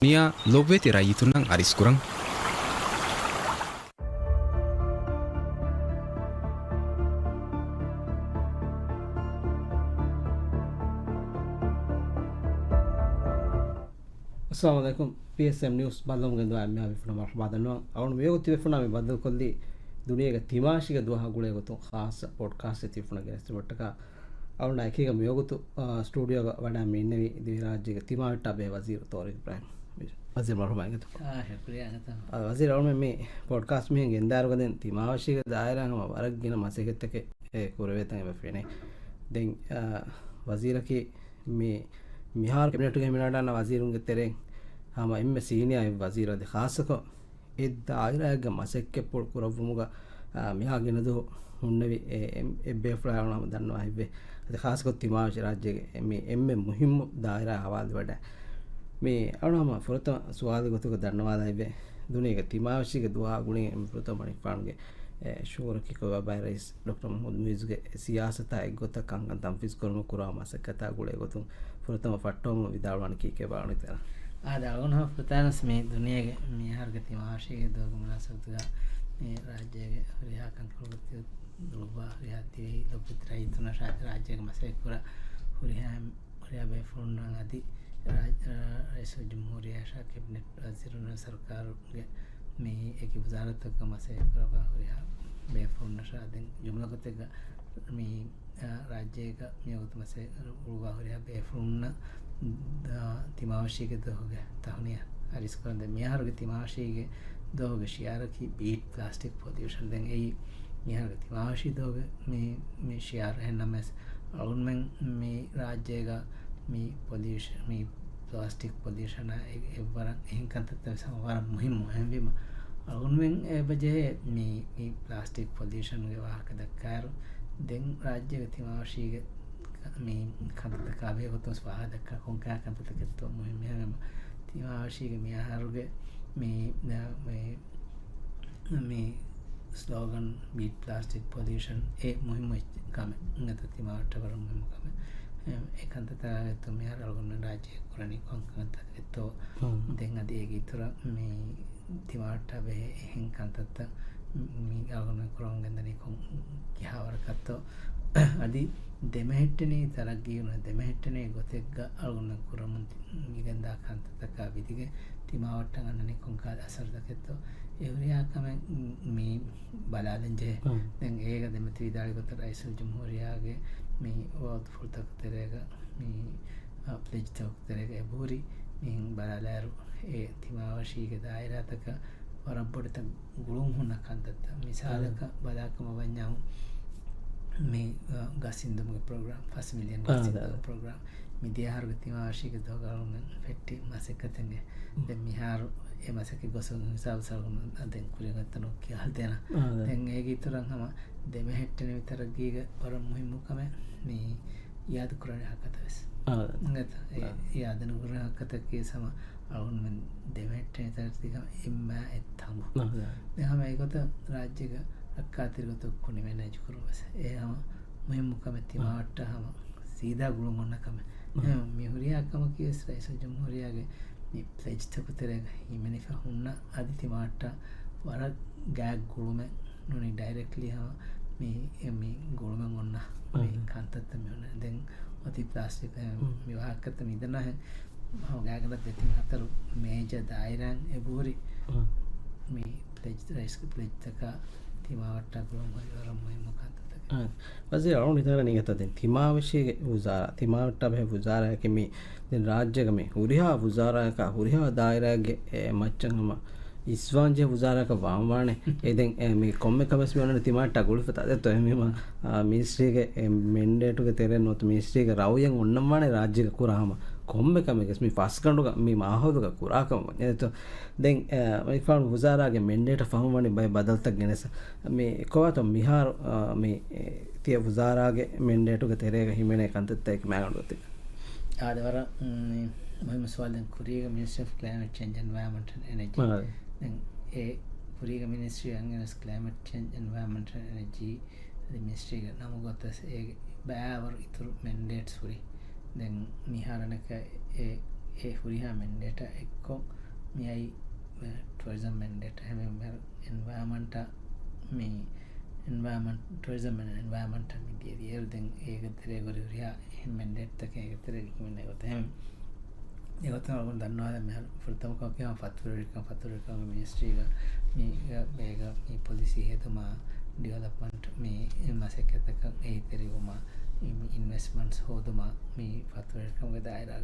Nia lobeti rayitunang aris kurang. Assalamualaikum PSM News badlam gendu amma bifuna marhaba danno awun meyogoti bifuna me badal kolli duniyage timashiga duha gule gotu khas podcast tifuna gelesti bottaka awun ekiga meyogotu studio ga wada me innevi divirajjige timatta be wazir Tawfiq Ibrahim wazir marhaba getu shukriya gata wazir awun me podcast me gendaru gaden timashiga daira ma waragina masegetteke kurwetan be fene den waziraki me mihar cabinet ge minada na wazirun ge tereng hama emme senior wazira de khasako edda airaga masekke pol kuravumuga miha genadu hunnevi ebbe flaana danwa hibbe de khasako timash rajyege me emme muhim daira hawal wada me awama furata suwal gotuga danwada hibbe duniyege timashige duha guni em furata mani paange shuraki ko bayrais dr mahmud muizge siyasata egota kangan tamfis korma kurama sakata gule gotun furatama fattom vidalwan kike baanitara adalgon ha futanas me duniyage me harga timashige dogu munasabtuga me rajyege riha kankulti duba rihati loputra ituna shat rajyege masekura huriya be funna adi raisul jumhuriya sha cabinet wazirun sarkar ge me eki wazarat ka masekura ba huriya be funna sha den jumla kotega me rajyega me utmase uruba huriya be funna timawashige doge tahniya aris korande miharge timawashige doge shiaraki beat plastic pollution den ei miharge timawashi doge me shiar hennames alunmen me rajyega me pollution me plastic pollution evara hinkantatta samawara muhim muhimma alunmen ebaje me plastic pollution ge wahaka dakkar den rajyega timawashige me kantata kabe gotos wahadakka konka kantata ketto muhim hema timawashige me haruge me slogan beat plastic pollution e muhim kame ngata timawatta warum muhim kame e kantata etto me haralgon rajye korani konkanta etto den adi egitura me timawatta be hen kantata me algon koron gendani kon kihawar katto adi දෙමහෙට්ටනේ තරක් ගියුන දෙමහෙට්ටනේ ගොතෙක්ග අලුන්න කුරමුන් මිගන්දා කන්තතක විදිගේ තිමාවට්ටන් අන්නනේ කොංකා අසරදකෙත්තෝ එවරියාකම මේ බලාලෙන්ජේ දැන් ඒක දෙමති විදාලි ගොත රයිසල් ජම්හූරියාගේ මේ වෝත් ෆුල්තක් තෙරේග මේ ප්ලෙජ් තක් තෙරේග එබූරි මේ බලාලාරු ඒ තිමාවශීගේ දායරාතක වරබ්බොඩත ගුළුම් හුන්න කන්තත මිසාලක බලාකම වඤ්ඤාම් me gasindumuge program 1 million gasindumuge program midiya haru timawashige dogalun fetti masekatenge den miharu e masake gosun hisab sarun den kurigatano kiyal dena den ege ituran hama deme hettene vitar giga or muhimmu kame me yad kurane hakatas ngata yadanu kurane hakatake sama alun men deme hettene tartiga imma ettamu den hama egota rajyega අක්කාතිරගත ඔක්කොනේ manage කරවස ඒ හම මුහිම් මුකම තිමාට හම සීදා ගුළු මොන්නකම මේ හුරියාකම කියස් rice ජම්හූරියාගේ මේ ප්ලෙජ් තකුතරේ හිමනිෆ හුන්න අදි තිමාට වර ගෑග් ගුළුම නුනි ඩයිරෙක්ට්ලි හම මේ ගුළුම ඔන්න මේ කන්තත් මෙන්න දැන් ඔති ප්ලාස්ටික් මේ වහකත මිදන හම ගෑගන දෙතින් හතර මේජ දායිරන් එබූරි මේ ප්ලෙජ් රයිස් ප්ලෙජ් තක वज़ीर अरुण इधर नहीं कहता दिन तिमावशी वज़ारा तिमावट्टा बे वज़ारा के मी दिन राज्य में हुरिया वज़ारा का हुरिया दायरा के मच्चंगमा ඉස්වාන්ජය වුසාරක වාමානේ එදෙන් මේ කොම්මෙ කමස් මෙවන තිමාට ගොල් ෆත අද තො එමෙම මිනිස්ට්‍රියගේ මෙන්ඩේටුගේ තෙරෙන් නොත මිනිස්ට්‍රියගේ රවුයන් ඔන්නම්මානේ රාජ්‍යක කුරාම කොම්මෙ කමෙස් මේ ෆස් කණ්ඩුක මේ මාහවදුක කුරාකම එතො දැන් මේ ෆාන් වුසාරගේ මෙන්ඩේට ෆහමවනේ බයි බදල්තක් ගෙනස මේ කොවත මිහාර මේ තිය වුසාරගේ මෙන්ඩේටුගේ තෙරේක හිමනේ කන්තත් මෑගණ්ඩුත් ආදවර මුහිම සවාලෙන් කුරියගේ ministry of climate change environment and energy then a Kuriga Ministry of Climate Change, Environment and Energy, the Ministry Namugatas a Baver Itur mandates free. Then Miharanaka a ඒ හුරිහා මෙන්ඩේට එක්කෝ මෙයයි ටරිසම් මෙන්ඩේට හැම එන්වයමන්ට මේ environment tourism and environment media the everything ඒකතරේ ගොරියා මෙන්ඩේට් එක ඒකතරේ කිමනේ ගොතම ඒකතන වුණ දන්නවාද මම ෆෘතම කෝකියා ෆතුරිකා ministry එක මේ පොලිසි හේතුමා ඩෙවලොප්මන්ට් මේ මාසෙකතක ඒතරිවම ඉන්වෙස්ට්මන්ට්ස් හොදුමා මේ ෆතුරිකම දායරා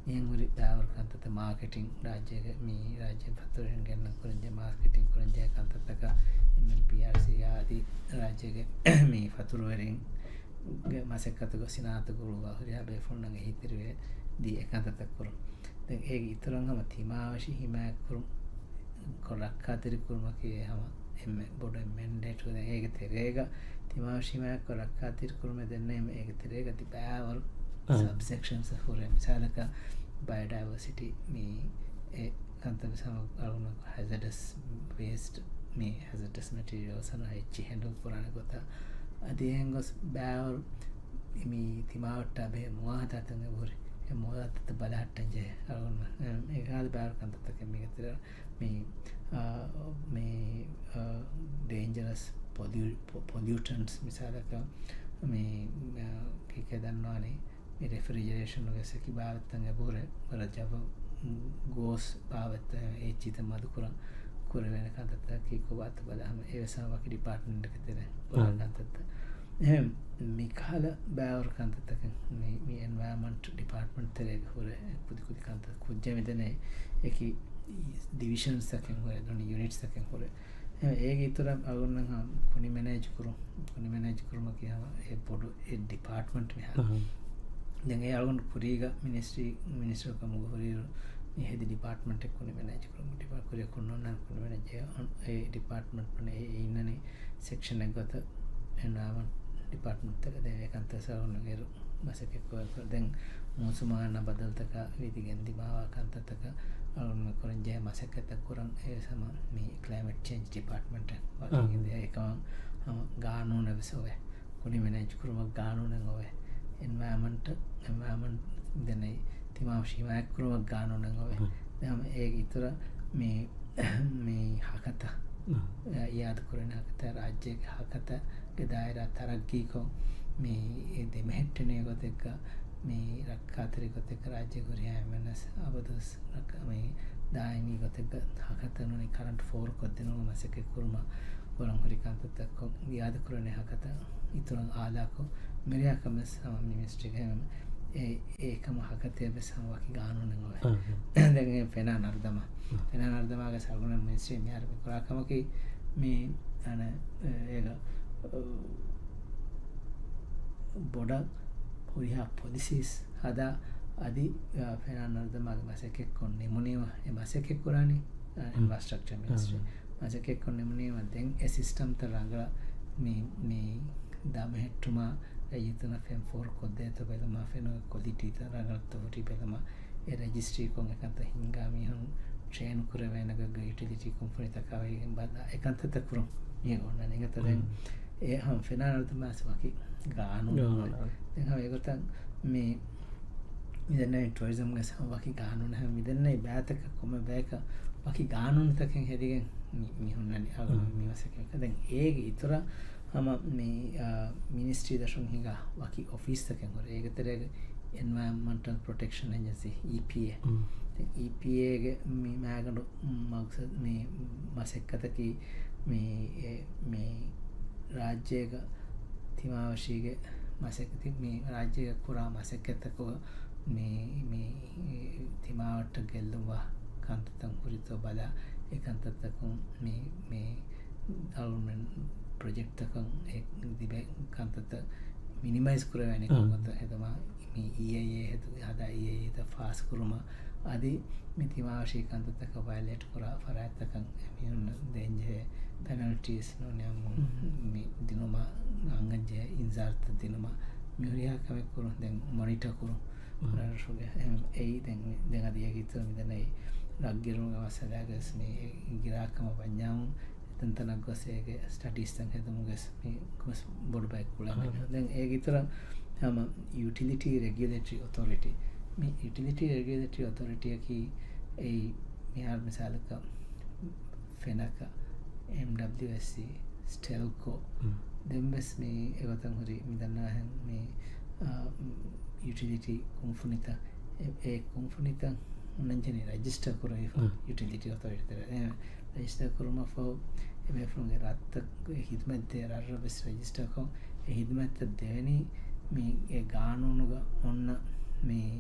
මේ මුරි දාවර කන්තත මාකටිං රාජ්‍යයේ මේ රාජ්‍ය ෆතුරින් ගන්න කරන්නේ මාකටිං කරන්නේ කන්තතක MPRC ආදී රාජ්‍යයේ මේ ෆතුරු වලින් මාසෙකතක සිනාත ගුරුවා හරියා බෙෆොන්නන් හිතිරුවේ දී එකන්තත කරු දැන් ඒක ඉතරංගම තිමාවශි හිමයක් කරු කොරක්කාතරි කුරුමකේ හැම එම්ම බොඩ මෙන්ඩේට් වල ඒක තෙරේක තිමාවශි හිමයක් කොරක්කාතරි කුරුම දෙන්නේ මේක තෙරේක තිබෑවල් subsections for misalaka biodiversity me a kantam some hazardous waste me hazardous materials and I handle purana gota adihengos baur me timawata be muata tanga buri e muata balatta je aluna e gal baur kantata me gatira me dangerous pollutants misalaka me kike danwani refrigeration වගේ සකි භාවිතන් ලැබුරේ වල ජව ගෝස් භාවිත ඒ චිත මදුකුර කුර වෙන කන්තත කීකෝ වත් බලහම ඒ සමවක department එක තේ කන්තත එහෙම මිකහල බෑවර් කන්තතක මේ environment department තේ හොරේ කුදි කන්තත කුජ්ජ මෙතනේ ඒකි ඩිවිෂන්ස් එකෙන් හොරේ දොනි යුනිට්ස් එකෙන් හොරේ ඒක ඉතර අගොන්නන් කුනි මැනේජ් කරුම කියව ඒ පොඩු ඒ ඩිපාර්ට්මන්ට් මෙහා දැන් ඒ අලුන් කුරීග මිනිස්ටර් කමුග හොරීරු මේ හෙදි ඩිපාර්ට්මන්ට් එක කුනි මැනේජ් කරමු ඩිපාර්ට් කුරිය කුන්නොන්න කුනි මැනේජ් ඒ ඩිපාර්ට්මන්ට් වනේ ඒ ඉන්නනේ සෙක්ෂන් එක ගත එන්වයරන්මන්ට් ඩිපාර්ට්මන්ට් එක දැන් ඒකන්ත සරුන් ගේරු බසක කෝ දැන් මොසුමාන බදල්තක විදිගෙන් දිමාවා කන්තතක අලුන් කරන්ජේ මාසකත කුරන් ඒ සම මේ ක්ලයිමේට් චේන්ජ් ඩිපාර්ට්මන්ට් වකින් ඉන්දියා එකම ගානෝන වෙසෝවේ කුනි මැනේජ් කරමු ගානෝන ගෝවේ environment දෙනයි තිමාවශී මැක්‍රෝ ගානෝන ගෝවේ දැන් ඒක ඉතර මේ හකත යාද කරන හකත රාජ්‍යයක හකත ගෙදායර තරග්ගීකෝ මේ දෙමෙහෙට්ටනේ ගොතක මේ රක්කාතරි ගොතක රාජ්‍ය ගොරියා මනස් අබදස් මේ දායනී ගොතක හකතනුනි කරන්ට් ෆෝර් කොද්දනෝ මාසක කුරුම වරන් හරිකාන්තතක යාද කරන හකත ඉතරන් ආලාකෝ මෙරියා කමස් මිනිස්ට්‍රි ගම ඒකම හකතේ බසමවකි ගානෝන ගෝවේ දැන් පෙනා නර්දමාගේ සල්ගුණ මිනිස්ට්‍රි මෙහර කරාකමකි මේ අන ඒක බොඩ හොරිහා පොලිසිස් හදා අදි පෙනා නර්දමාගේ මාසකෙක් කොන්නේ මුනිව ඒ මාසකෙක් කරානි ඉන්ෆ්‍රාස්ට්‍රක්චර් මිනිස්ට්‍රි මාසකෙක් කොන්නේ මුනිව දැන් ඒ සිස්ටම් තරංග මේ දාමහෙට්ටුමා යතන ෆෙම් ෆෝර් කොද්දේ තබලම ෆෙන කොලිටි තරගත හොටි බෙලම ඒ රෙජිස්ට්‍රි කොන් එකන්ත හින්ගාමි හන් ට්‍රේන් කරවෙනක යුටිලිටි කම්පනි තකවෙන් බද එකන්ත තකුරු මේ ගොන්න නෙගත දැන් ඒ හම් ෆෙනානල්ත මාස් වකි ගානු දැන් හව ඒකට මේ ඉදන්නේ ටුරිසම් ගස වකි ගානු නැ මිදන්නේ බෑතක කොම බෑක වකි ගානුන් තකෙන් හෙදිගෙන් මිහුන්නනි අග මිවසක දැන් ඒක ඉතර හම මේ මිනිස්ට්‍රි දශුන් හිඟා වකි ඔෆිස් තකෙන් හොර ඒකතරේ environmental protection agency EPA EPA ගේ මේ මෑගඩු මක්සද් මේ මාසෙකතකි මේ රාජ්‍යයක තිමාවශීගේ මාසෙකති මේ රාජ්‍යයක කුරා මාසෙකතකෝ මේ තිමාවට ගෙල්ලුවා කන්තතන් කුරිතෝ බලා ඒකන්තතකුන් මේ අලුමෙන් ප්‍රොජෙක්ට් එකක් දිබේ කන්තත මිනිමයිස් කරවන්නේ කොහොමද එතමා මේ EIA හද EIA ත ෆාස් කරුම আদি මිතිමාවශී කන්තතක වයලේට් කරා ෆරාත්තක මියුන් දෙන්ජේ penalties නොනියම් මේ දිනම අංගජේ ඉන්සර්ට් දිනම මියුරියා කම කරු දැන් මොනිටර් කරු රාෂුගේ ඒ දැන් අදියා කිතර මිදනේ රග්ගිරුම අවසදාගස් මේ ගිරාකම පඤ්ඤාම් තනතනක් ගොසේගේ ස්ටඩීස් තන් හදමුගස් මේ කොස් බොඩ් බෑක් පුලන දැන් ඒක විතර හැම යුටිලිටි රෙගියුලේටරි ඔතොරිටි මේ යුටිලිටි රෙගියුලේටරි ඔතොරිටි එකි ඒ මිහාර මිසාලක ෆෙනක MWSC ස්ටෙල්කෝ දෙම්බස් මේ එවතන් හොරි මිදන්නා හැ මේ යුටිලිටි කුම්ෆුනිත ඒ කුම්ෆුනිත උන්නංජනේ රෙජිස්ටර් කරේ utility authority register කරුම for එමේ from රත්ත හිදමත් රාරබස් register කෝ ඒ හිදමත් දෙවෙනි මේ ඒ ගානුනුග ඔන්න මේ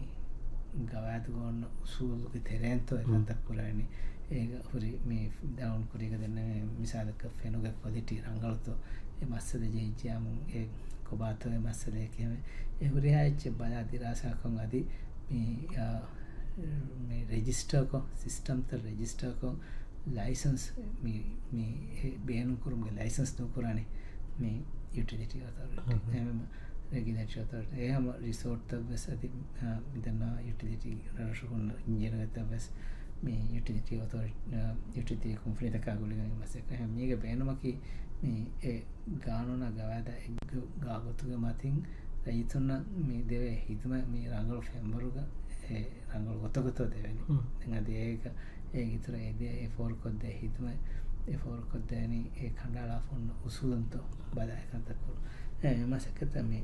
ගවෑතු ගොන්න උසූලුගේ තෙරෙන්තෝ එකන්තක් පුරායනි ඒක හොරි මේ ඩවුන් කුරියක දෙන්න මිසාලක ෆෙනුග ක්වලිටි රංගලතෝ ඒ මස්සද ජෙහිච්චාම ඒ කොබාතෝ ඒ මස්සලේ කියම ඒ හොරි හැච්ච බලා දිරාසා කොන් අදි මේ රෙජිස්ටර් කො සිස්ටම් ත රෙජිස්ටර් කො ලයිසන්ස් මේ බේනු කුරුම්ගේ ලයිසන්ස් දු කුරානේ මේ utility authority එමෙම regulatory authority eham resort tabas adi midanna utility rashukun engineer tabas me utility authority utility company taka guliga maseka eham mege beenamaki me e gaanona gawada gagotuga matin rayituna me deve hiduma me rangalu fembaruga e rangalu gotogoto deveni den adi eka e gitara ede e for kodde hiduma e for koddeni e kandala fon usulunto bada ekantakuru masakata me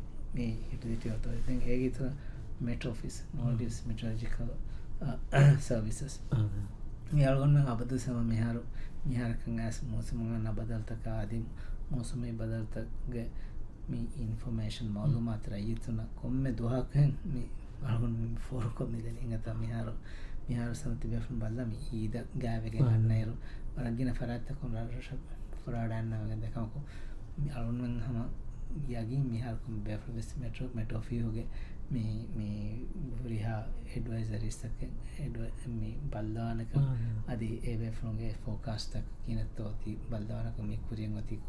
utility authority then ඒගිතර Met Office Maldives Meteorological Services මේ අලගොන්න අබද සම මිහාරකන් ඇස් මෝසමග නබදල්තක ආදී මෝසමේ බදල්තක මේ information මාලුමාත් රයිතුන කොම්මේ දුහකෙන් මේ අලගොන්න ෆෝරකො මිදෙන ඉංගත මිහාර සමති බෙෆන් බල්ලා මේ ඊද ගාවගේ ගන්නයිරු වරගින ෆරාත්ත කොන් රෂ ෆරාඩන්න වගේ දෙකමකෝ මේ අලගොන්න හම යගින් මිහාරකම් බෙෆ්‍රවිස් මෙටෝෆී होगे මේ බුරිහා ඇඩ්වයිසරිස් තක මේ බල්දානක අදි ඒ බෙෆ්‍රොන්ගේ ෆෝකාස්ට් තක කිනතෝති බල්දානක මේ කුරියන් ඔති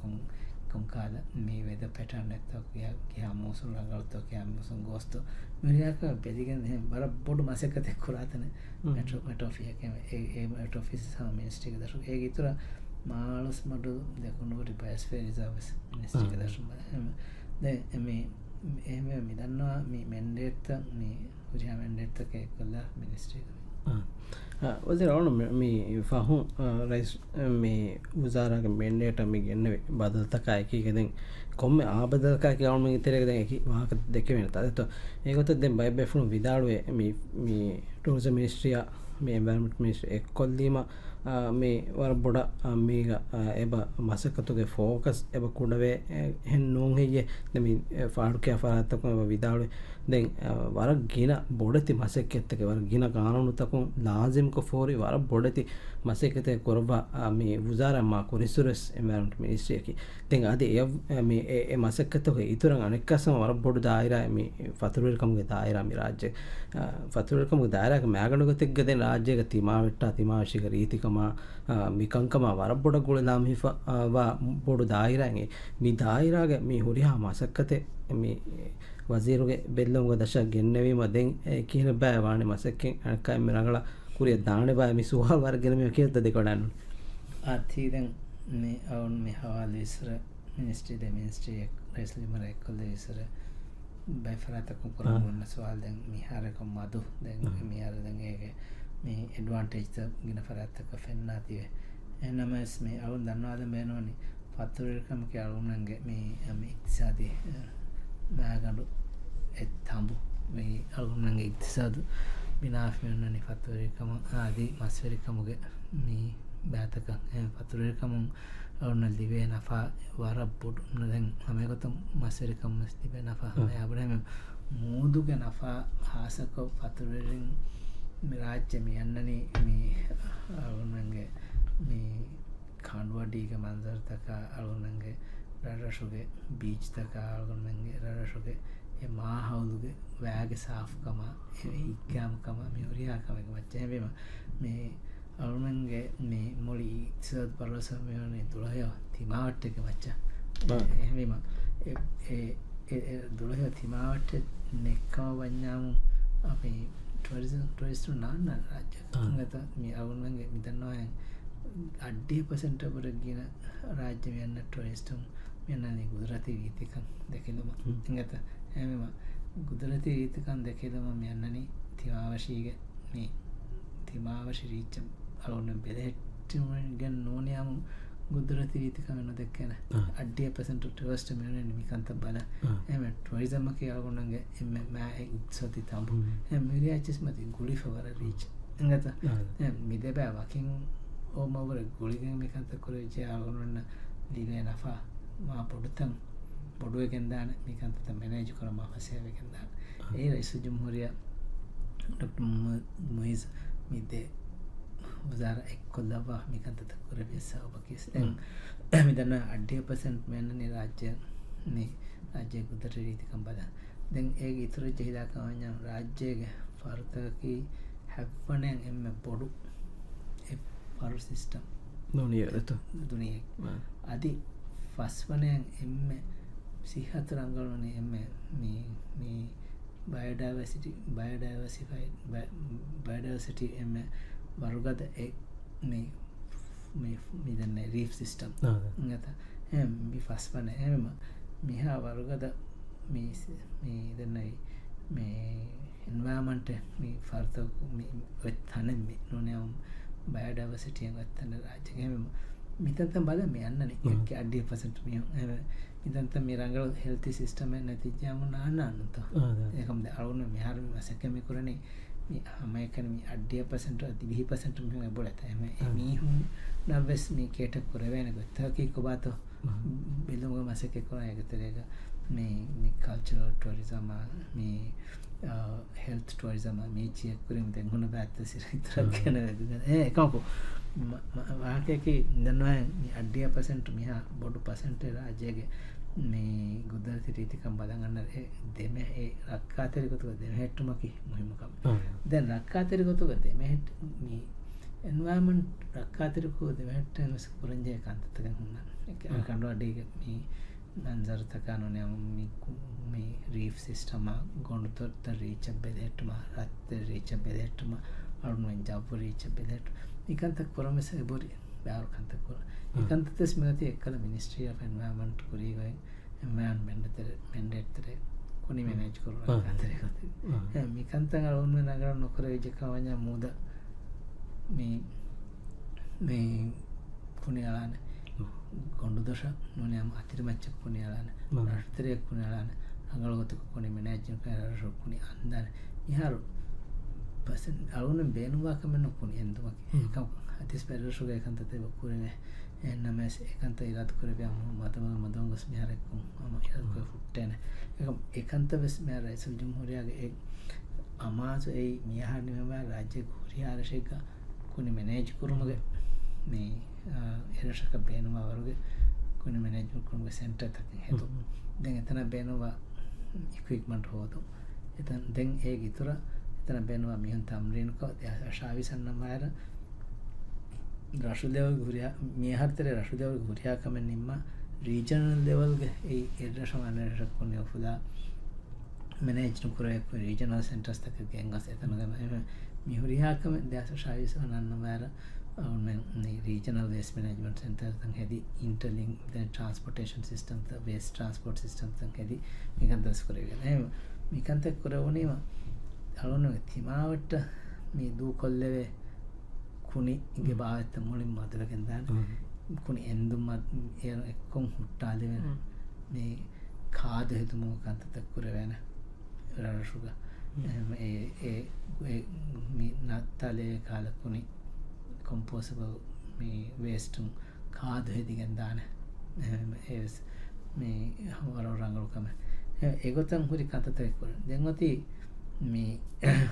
කොම් කාද මේ වෙද පැටර්න් නැත්තක් කියා මොසුන් රංගල්තෝ කියා මොසුන් ගෝස්තෝ මිරියාක බෙදිගෙන බර බොඩ මාසෙකත කුරාතන මෙටෝෆී එක ඒ මෙටෝෆී සම මිනිස්ට්‍රි එක දශු ඒ ගිතර මාලස් මඩු දෙකුණුවරි බයස්ෆියර් රිසර්වස් මිනිස්ට්‍රි එක දශු දැන් මේ එහෙම මිදන්නවා මේ මැන්ඩේට් මේ කුරියා මැන්ඩේට් එක කළා මිනිස්ට්‍රි එක वज़ीर आलम मी फ़ाहूं रईस मी वज़ारा के मैंडेट मी ගෙන්නේ බදල් තකයි කීකෙන් කොම්මේ ආබදල් කයි කියවම මේ ඉතරේ දැන් ඒකි වාහක දෙක වෙනත ඒත් ඒකත් දැන් බයි බෙෆුණු විදාළුවේ මේ ටූරිසම් මිනිස්ට්‍රිය මේ එන්වයරන්මන්ට් මිනිස්ට්‍රි එක්කොල්දීම මේ වර බොඩ මේක එබ මසකතුගේ ෆෝකස් එබ කුඩවේ හෙන් නෝන් හෙයේ දෙමි ෆාඩුකේ ෆාරත්තකම විදාළුවේ දැන් වර ගින බොඩති මසෙක්කෙත්තක වර ගින කානුණු තකුන් ලාසිම් කො ෆෝරි වර බොඩති මසෙක්කෙත කොරබා මේ වුසාරා මා කුරිසුරස් එන්වයරන්මන්ට් මිනිස්ට්‍රි එකි දැන් අද මේ ඒ මසෙක්කතක ඉතුරුන් අනෙක්කසම වර බොඩ දායිරා මේ ෆතුරුල්කම්ගේ දායිරා මේ රාජ්‍ය ෆතුරුල්කම්ගේ දායිරාක මෑගණුගතෙක්ග දෙන රාජ්‍යක තිමා වෙට්ටා තිමාශික රීතිකම මිකංකම වර බොඩ ගුල නාම හිෆා බොඩ දායිරාගේ මේ දායිරාගේ මේ හොරිහා මසෙක්කතේ මේ වසීරුගේ බෙල්ලමුග දශක් ගෙන්නවීම දෙන් කියන බෑ වානේ මසෙක්කෙන් අනකයි මෙරංගලා කුරිය දාන්නේ බෑ මේ සුහල් වර්ගෙන මේ කියද්ද දෙකොඩන්න ආතිදෙන් මේ අවුන් මේ හවාල ඉස්සර මිනිස්ට්‍රි රයිස්ලි මර එක්කොල්ද ඉස්සර බයිෆරාතකම් කරමුන්න සවාල් දැන් මිහාරක මදු දැන් මිහාර දැන් ඒකේ මේ ඇඩ්වාන්ටේජ් ත ගින ෆරාතක ෆෙන්නා තියේ එනමස් මේ අවුන් දන්නවාද මේනෝනි පතුරකම කියලුන්නන්ගේ මේ ඉක්තිසාදී මෑගඩු එත්තම්බු මේ අලුන්නන්ගේ ඉක්තිසාදු බිනාෆියන්නනි පතුරකම ආදී මස්වරිකමුගේ මේ බෑතක පතුරකමුන් අවුන්න දිවේ නෆා වර බොඩු දැන් හැමකතම මස්වරිකම දිවේ නෆා හැබැයි මෝදුගේ නෆා හාසක පතුරෙන් මේ රාජ්‍ය මේ යන්නනේ මේ අලුන්නන්ගේ මේ කාන්වඩීගේ මන්සර් තක අලුන්නන්ගේ රරෂුගේ බීච් තක අලුන්නන්ගේ රරෂුගේ ඒ මා හවුලුගේ වෑගේ සාෆ්කම ඒ ඉක්කම්කම මේ උරියාකම මච්චේ මේ අලුන්නන්ගේ මේ මොලි ඉස්සත් පරසමයනේ තුලය තිමාවට් එක මච්චා එහෙම ඒ දුලය තිමාවට් නෙක්කම වඤ්ඤාම අපි ටුරිස්ට් නාන්න රාජ්‍ය ගත මේ අලුන්නන්ගේ මිදන්නවා අඩ්ඩේ පසෙන්ට පරගෙන රාජ්‍ය යන්න ටුරිස්ටුම් යන්නනේ ගුජරාති රීතිකම් දෙකෙලම ඉංගත හැමම ගුජරාති රීතිකම් දෙකෙලම යන්නනේ තිමාවශීග මේ තිමාවශ රීච්ච අලුන්න බෙදහෙට්ටිගෙන් නෝනයාම ගුද්දරති රීතිකම නොදැක්කන අඩිය පසට ටවස්ට මෙන මිකන්ත බල එම ටොයිසම්මක අලගුණන්ගේ එම මෑ උත්සති තම්බු මිරියාචිස් මති ගුලි ෆවර රීච් ගත මිද බෑ වකින් ඕමවර ගුලිගෙන් මිකන්ත කොර විචය අලගුණන්න දීවේ නෆා මා පොඩුතන් පොඩුවකෙන්දාන මිකන්තත මැනේජ් කරම පසයවකෙන්දාන ඒ රයිසු ජම්හුරිය මොයිස් මිදේ වසාර එක්කොල්ලවා මිකන්තත කොර වෙස්සා ඔබකිස් මිදන්න අඩිය පසන්ට් මෙන්නනි රාජ්‍ය මේ රාජ්‍ය ගුදර රීතිකම් බද දැන් ඒ ඉතුර ජහිදාකවඥම් රාජ්‍යයගේ ෆර්තකි හැප්වනයන් එම පොඩු පරු සිිස්ටම් නොනියරත දුනිය අධි ෆස්වනයන් එම සිහතු රංගලනේ එම මේ බයඩවසිටි එම වරුගත මිදන්න රීෆ් සිිස්ටම් ගත මි ෆස්වන එම මිහා වරුගද දන්නයි මේ එන්වාමන්ට මේ ෆර්තකු තනෙම නොනයවම් බයඩවසිටියෙන් වත්තන්න රාජකම මිතන්තම් බල මේ අන්නන එක අඩිය පසට මිය මිතන්ත මේ රංගල හෙල්ති සිිස්ටම නැතිජාම නාන්නත ඒකම්ද අලුන්න මිහාරම සැකම කරනේ හමයකන අඩිය පසට දිහි පසට මෙ බොලත එම මීහුන් නවස් මේ කේට කොරවෑන ගොත්තකි කොබාත බෙල්ලුම මසක කොන ඇගතරක මේ කල්චරල් ටොරිසම මේ හෙල්ත් ටොරිසම මේ චියක් කරින් දැන් හොන පැත්ත සිරිතරක් ගැන එකකු වාකයකි දන්නවා අඩිය පසන්ට මිහා බොඩු පසන්ට රාජයගේ මේ ගුද්දරති රීතිකම් බදගන්න දෙම ඒ රක්කාතරිකොතුක දෙමහැට්ටුමකි මුහිමකම් දැන් රක්කාතරිකොතුක දෙමහැට් මේ එන්වාමන් රක්කාතරිකෝ දෙමහැට්ට නස පුරංජය කන්තතක හුන්න කණ්ඩු අඩේක මේ නන්සර්තකා නොනයම මේ රීෆ් සිිස්ටම ගොඩුතොත්ත රීච බෙදෙට්ටම රත්ත රීච බෙදෙට්ටම අරුණුවෙන් ජප්පු රීච බෙදෙට් නිකන්ත කොරමෙස බොරි බෑවරු කන්තකොර එකන්තස් මෙති එක්කල මිනිස්ට්‍රිය ෆෙන්වාමන්ට් කුරීගයි එමයන් මෙන්ඩෙත්තර කොනි මැනේජ් කරු අතරකත මිකන්තන් අලුන්ම නගර නොකර විජකවඥ මුූද මේ කුණයාලාන ගොඩු දොෂ නොනයම අතිරමච්ච කුණයාලාන රටතරයක් කුණයාලාන අඟලගොතක කොනි මැනේජ්ජ රොක්කුණි අන්දන ඉහරු පසන් අලුන බේනුවාකමෙන් නොකුණි එන්දුමකි අතිස් පැරසුග එකන්තත බක්කුරේ එන්නම එකන්ත ඉරත් කරපියම මතම මදම ගොස් මිහරෙක්කු ම ඉරත්ක ෆුට්ටන එකන්ත වෙස් මෙ රයිසල් ජම්හුරයාගේ අමාසු ඒ මියහනිමවා රාජ්‍ය ගුරියාරශයක කුණි මැනේජ් කරුමගේ මේ එරශක බේනවා වරුගේ කුණි මැනේජ් කරුමගේ සෙන්ටර් තකින් හෙතු දැන් එතන බේනවා ඉක්විප්මන්ට් හෝතු එතන දැන් ඒ ගිතුර එතන බේනවා මිහන් තම්රීන්ක ශාවිසන්නම් වයර රශුදව ගුරියා මියහත්තර රශුදව ගුරියාකමෙන් නිම්ම රීජනල් දෙවල්ගේ ඒ එරශමනරකුණ ඔෆුදා මැනේජ්නු කරයක් රීජනල් සෙන්ටර්ස් තක ගෙන්ගස් එතනගම මිහුරියාකම දස ශාවිසනන්න වෑර regional waste management center tang hedi interlink the transportation system the waste transport system tang hedi mikantas kuregen එහෙම මිකන්තක් කරවුනේම අලුණ තිමාවට මේ දූ කොල්ලවේ කුණි ඉගේ බාවෙත් මුලින් මදලගෙන් දාන කුණි එන්දුම එක්කොන් හුට්ටාලේ වෙන මේ කාද හේතුම කන්තක් කරවන රරසුග ඒ මේ නත්තලේ කාලකුණි composable මේ waste කාද හේදිගෙන් දාන ඒ මේ වර රංගලකම ඒගොතන් හුරි කන්තක් කර දැන් ඔති මේ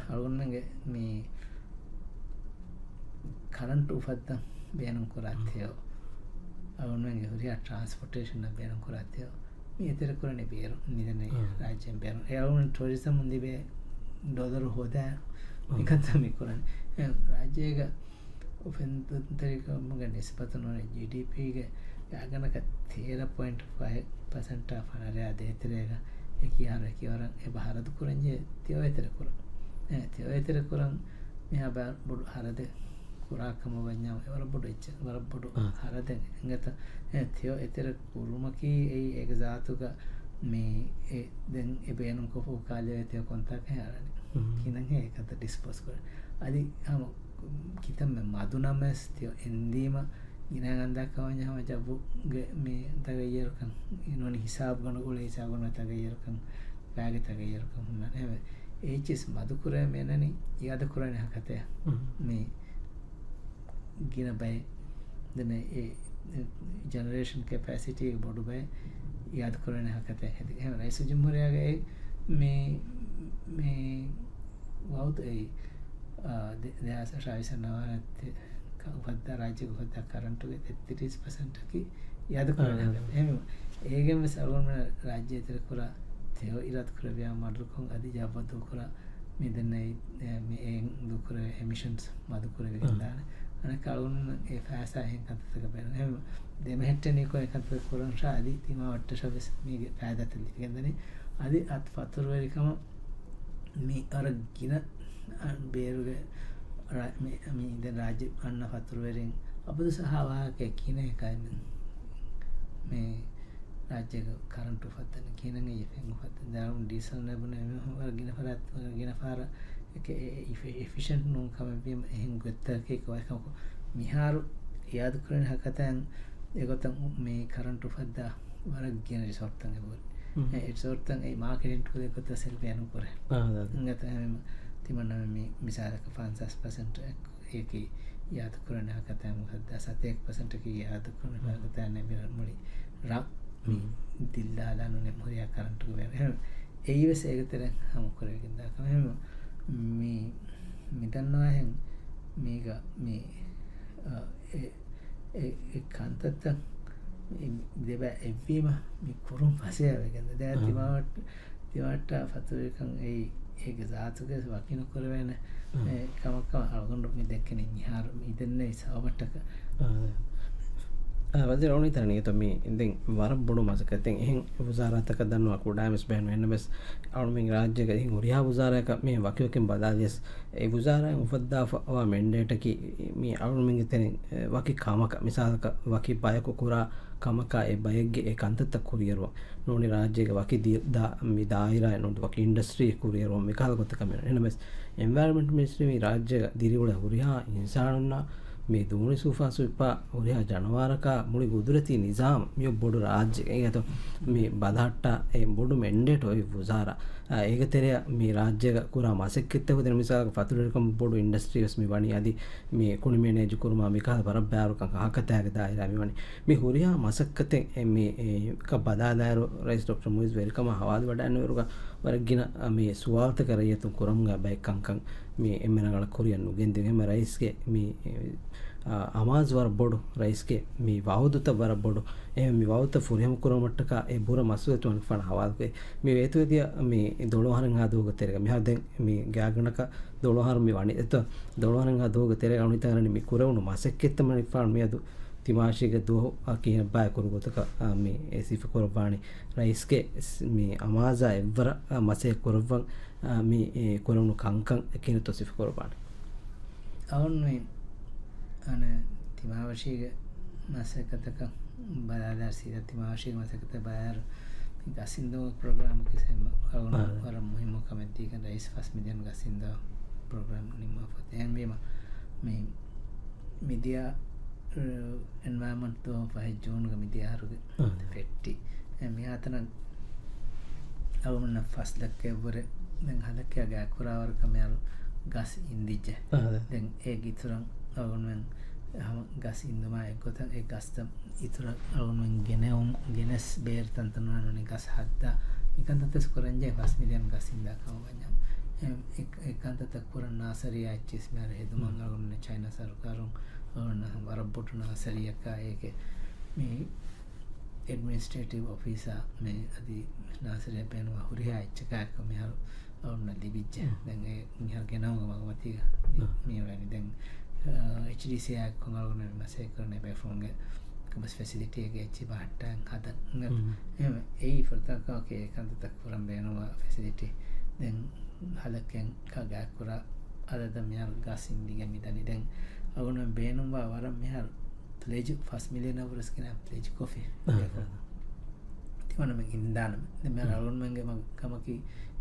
අලුන්නගේ මේ current උපද්ද බේනම් කරත්තයෝ අලුන්නගේ හුරියා transportation බේනම් කරත්තයෝ මේ ඉතර කරන්නේ බේරු නිදනේ රාජ්‍යයෙන් බේරු ඒ අලුන්න tourism උන්දිබේ ඩොලර් හොදා නිකන්ත මේ කරන්නේ රාජ්‍යයක උපෙන්තරිකමගේ නිස්පතනවන GDP ගේ යාගනක 13.5% අනරයා දේතරයක එකියාර කිවරන් ඒ බහරද කුරංජේ තියෝ එතර කුරන් තියෝ එතර කුරන් මෙහා බා බොඩු හරද කුරාකම වඤ්ඤාව වර බොඩු එච්ච වර බොඩු හරද එංගත තියෝ එතර කුරුමකි ඒ ඒක ජාතුක මේ දැන් එබේනම් කොපු කාලේ තියෝ කොන්තාක් හැරන්නේ කිනගේ එකත ඩිස්පෝස් කර අදි හම කිතම මදුනමස්තියෝ එන්දීම ඉනගන්දක්කවඥහම ජබුගේ මේ තගයරකන් ඉනවනි හිසාබ ගන ගොල හිසාගන තගයරකන් පෑග තගයරකම් හුන්න හැව ඒචස් මදුකුර මෙනනි යද කුරණ හකතය මේ ගින බයි දෙන ඒ ජනරේෂන් කැපැසිටිය බොඩු බයි යාද කරන හකත ඇති එම රයිසු ජම්හරයාගේ මේ වෞත දෙහස ශාවිසන්නවානත් උපත්ත රාජ්‍යක හොත්ත කරන්ටුගේ 30%කි යාද කරන එම ඒගෙම සරුවම රාජ්‍ය තර කොලා තෙව ඉරත් කරවයා මඩුකොන් අධි ජාපතු කොලා මෙදන්නයි දුකර එමිෂන්ස් මදුකර දාන අන කලුන් ඒ ෆෑසාහෙන් කතක බැන එම දෙම හෙට්ටනකො එකත කොරන් ශාදි තිම වට්ට ශවිස් මේ පෑදතලි ගෙන්දන අධි අත් පතුරුවරිකම මේ අර ගින බේරුගේ ද රාජ්‍ය අන්න පතුරුවරින් අපද සහවාක කියන එකයි මේ රාජ්‍යක කරන්ටු පත්තන කියනගේ යෙෆෙන් පත් දරුම් ඩීසල් නැබුණ ගෙන පරත් ගෙන පාර එෆිෂන්් නොකම එහෙන් ගොත්තකෙක වයකක මිහාරු යාද කරන හකතන් එගොතන් මේ කරන්ටු පද්දා වරක් කියන රිසෝට්තන් බොල් සෝටන් ඒ මාකෙටෙන්ටු දෙකොත සෙල්පයනු කොර ගත තිමන්න මේ මිසාලක 50% ඒක යාද කරන හකතම හද 7% යාද කරන හකතන්න මිරමලි රක් දිල්ලාලානුනේ මුරයා කරන්ටු ඒවස ඒකතර හමු කරගෙන්දාකම හෙම මේ මිතන්නවාහෙන් මේක මේ කන්තත්ත දෙබ එවීම මේ කුරුම් පසයවගන්න දැ තිවට පතුවකන් ඒක සාතුකෙස වකින කොරවෙන කමක්කම අල්ගොඩු මේ දෙක්කන හාර ඉදන්න සවට්ටක වදි රවනි තරනය තම ඉතින් වර බොඩු මසකතෙන් එහ පුසාරතක දන්නවා කුඩාමස් බැන් වෙන්න බෙස් අවුමින් රාජ්‍යක හුරියා පුසාරයක මේ වකිවකින් බදාදස් ඒ පුසාරය උපද්දාවා මෙන්ඩේටකි මේ අවුමින් තෙන වකි කාමක මිසාලක වකි බයකො කුරා කමකා ඒ බයගේ ඒ කන්තත්ත කුරියරුව නොනි රාජ්‍යක වකි දාහිරය නොට වකි ඉන්ඩස්ට්‍රී කුරියරුව මිකාල ගොත්තකම එනබස් එන්වර්මෙන්ට් මිනිස්ට්‍රී රාජ්‍ය දිරිවුල හුරියා හිංසානුන්නා මේ දුමුණි සූෆාසු විපා ඔරියා ජනවාරක මුළි ගුදුරති නිසාම් මිය බොඩු රාජ්‍ය ඒගත මේ බදහට්ටා ඒ බොඩු මෙන්ඩේට ඔයි පුසාර ඒක තෙරය මේ රාජ්‍යක කුරා මසෙක්කෙත්තක දෙන මිසාලක පතුරකම් බොඩු ඉන්ඩස්ට්‍රියස් මේ වනි අදි මේ කුණි මේනේජ් කුරුමා මිකා බරබ්බාරුකම් අහකතෑග දායිරා මේ වනි මේ හුරියා මසක්කතෙන් මේ ක බදාදාරු රයිස් ඩොක්ටර් මුයිස් වෙල්කම හවාද වඩන්න වරුක වරගින මේ සුවාර්ථ කරයතුන් කුරම්ග බයිකංකං මේ එමනගල කොරියන් ගෙන්දෙම රයිස්ගේ මේ අමාස්වර බොඩු රයිස්ගේ මේ වෞදුත වර බොඩු එ මේ වෞත ෆුරියම කුරමට්ටක ඒ බුර මසුවතුන් ෆන හවාල්කේ මේ වේතුවේදී මේ දොළොහරන් හදෝග තෙරක මෙහදෙන් මේ ගාගණක දොළොහර මේ වනි එත දොළොහරන් හදෝග තෙරක අනුිතගරනි මේ කුරවුණු මසෙක්කෙත්තම නිපාන් මේදු තිමාශික දුහ කියන බය කුරුගතක මේ ඒසිෆ කුරබානි රයිස්ගේ මේ අමාසා එවර මසේ කුරවන් මේ කුරවුණු කංකං කියන තොසිෆ කුරබානි අවුන් මේ අන තිමාවශීක මසකතක බදාදාර සීද තිමාවශීක මසකත බයාර ගසින්දෝ ප්‍රෝග්‍රාම් කිසෙම වර මුහිම කමෙන්ටි කන රයිස් ෆස් මිදියන් ගසින්දෝ ප්‍රෝග්‍රාම් නිම ෆතෙන් බීම මේ මිදියා එන්වයරන්මන්ට් තෝ පහ ජූන් ග මිදියා හරුගේ ෆෙට්ටි මේ අතන අවුන්න ෆස් දක්කේ වර දැන් හලක්කයා ගාකුරාවර කමයල් ගස් ඉන්දිජ දැන් ඒ ගිතරන් අවුන්වෙන් ගස් ඉන්දමා එක්කොතන් ඒ ගස්ත ඉතුර අවුන්වෙන් ගෙනවුම් ගෙනස් බේර් තන්තනවනනි ගස් හත්තා එකන්තතස් කොරන්ජය 5 මිලියන් ගස් ඉන්දා කවවඥම් එකන්තත කුරන් නාසරිය අච්චිස් මර හෙදුමන් අවුන්න චයිනා සරකාරුන් අවුන්න වරබොටු නාසරියක ඒක මේ ඇඩ්මිනිස්ට්‍රේටිව් ඔෆිසර් මේ අදි නාසරිය පේනවා හුරියා ඉච්චකක් මෙහර අවුන්න ලිබිච්ච දැන් ඒ මිහර ගෙනවම මගමතික මේ වලනි දැන් HDC කොංගලුන මසේ කරන බැෆෝන්ගේ කමස් ෆැසිලිටි එකේ එච්චි බහට්ටන් හදන්න එහෙම ඒ ෆර්තකෝකේ කන්තක් පුරම් බේනවා ෆැසිලිටි දැන් හලකෙන් කගා කුරා අදද මෙහර ගසින් දිග මිදනි දැන් අවුන බේනුම්වා වරම් මෙහර ප්ලේජ් 5 මිලියන් අවුරස් කියන ප්ලේජ් කොෆි තිවනම ඉන්දානම දැන් මෙහර අවුන් මංගේ මම කමකි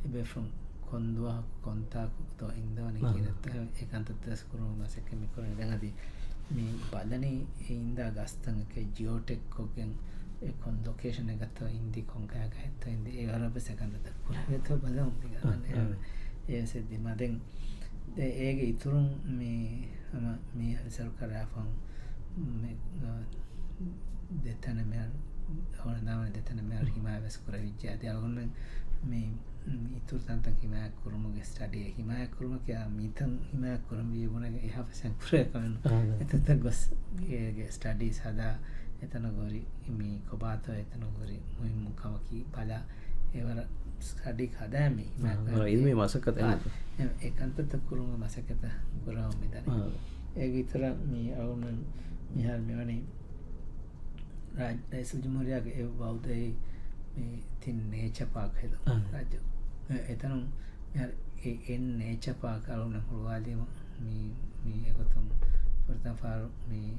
බැෆෝන් konduwa kontaku to indawani kirata ekantatas kurun masake mikore dengadi mi badani inda gastan ke geotech kogen e kon location එක ගත්තා ඉන්දි කොංකයා ගත්තා ඉන්දි ඒ වරබ සකන්දත කුරේත බලමු ගන්න ඒ සෙදි මදෙන් ඒගේ ඉතුරුන් මේ සරකාරයන් මේ දෙතන මෙල් ඕනදාම දෙතන මෙල් හිමාවස් කර විද්‍යාදී අලගොන්න මේ ඉතුරු තන්ත හිමා කුරුමුගේ ස්ටඩි හිමා කුරුම කියා මිතන් හිමා කුරුම විගුණගේ එහා පසන් පුරේ කරන එතත ගොස් ඒගේ ස්ටඩීස් හදා එතන ගොරි මේ කොබාත එතන ගොරි මුහිමු කවකි බලා ඒවර ස්ටඩි හදාමි හිමා ඉල්මේ මසකත ඒකන්තත කුරුම මසකත කුරාව මිදන ඒක ඉතර මේ අලගොන්න මිහල් මෙවනේ රාජ්‍ය ජමුරියාගේ ඒ බෞද්ධයි මේ තින් නේචර් පාක් හද රාජ්‍ය එතනම් එන් නේචර් පාක් අලුන හුරුවාදීම මේ එකතුම් වර්තන් ෆාර මේ